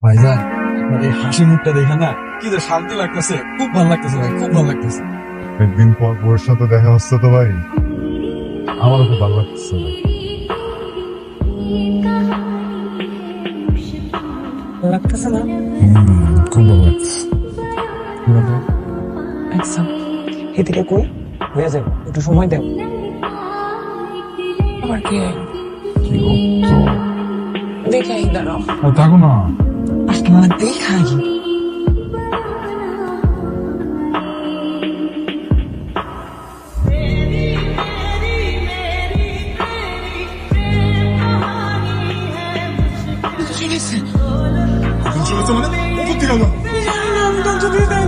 ভাইজান, আপনার এই হাসি মুখটা দেখে না কি যে শান্তি লাগতেছে, খুব ভালো লাগতেছে ভাই, খুব ভালো লাগতেছে। একদিন পর ওর সাথে দেখা হচ্ছে তো ভাই, আমারও খুব ভালো লাগতেছে ভাই। লাগতেছে না? খুব ভালো লাগতেছে। আচ্ছা, এদিকে কই হয়ে যাবে, একটু সময় দেও। আবার কি দেখাই, দাঁড়াও থাকো না। আপনার দেখাই।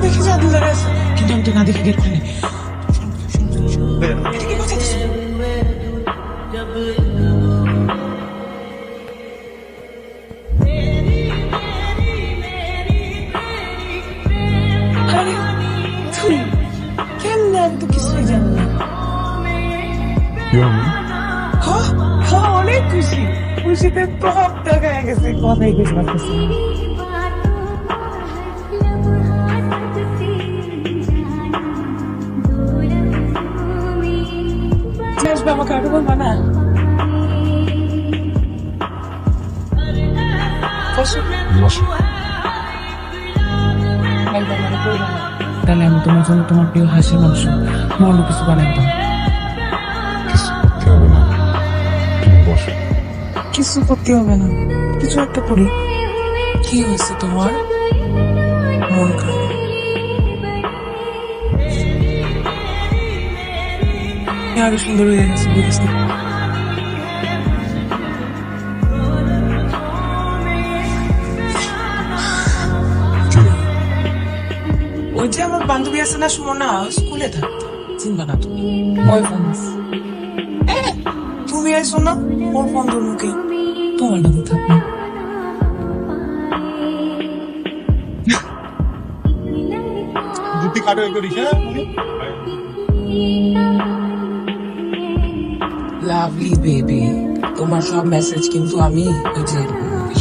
দেখি জাদু দাঁড়ায় আছে, কিন্তু আমি তো না দেখে গেট খুলি। আরে তুই কেমনে, আমি তো কিছুই জানি না। কি হবে? অনেক খুশি, খুশিতে তো হাত টাকায় গেছে, কথাই কিছু লাগতেছে। আসবে আমাকে আগে বলবা না? তাহলে আমি তোমার জন্য তোমার প্রিয় হাসির মাংস মন্ড কিছু বানাইতাম। কিছু করতে হবে না, তুমি বসো। কিছু করতে হবে না, কিছু একটা করি। কি হয়েছে তোমার? মন খারাপ? আরো সুন্দর হয়ে গেছে, বুঝেছি। ওই যে আমার বান্ধবী আছে না, সুমনা, স্কুলে থাকতো, চিনবা না তুমি? ওই ফোন তুমি আইসো না, ওর ফোন তোর মুখে তোমার নামে থাকবে। জুতি কাটো করিস, হ্যাঁ? লাভলি বেবি, তোমার সব মেসেজ কিন্তু আমি ওই যে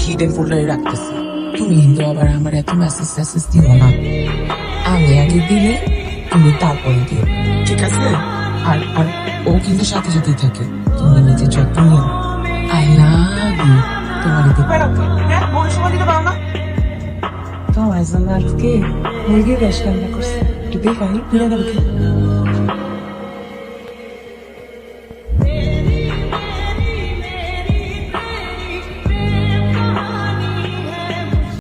হিডেন ফোল্ডারে রাখতেছি। তুমি কিন্তু আবার আমার এত মেসেজ টেসেজ দিও না, আমি আগে দিলে তুমি তারপরে দিও, ঠিক আছে? আর আর ও কিন্তু সাথে সাথেই থাকে, তুমি নিজের যত্ন নিও। I love you. তোমার তোমার জন্য আজকে মুরগির রস রান্না করছে, একটু দেখাই, ঘুরে যাবে।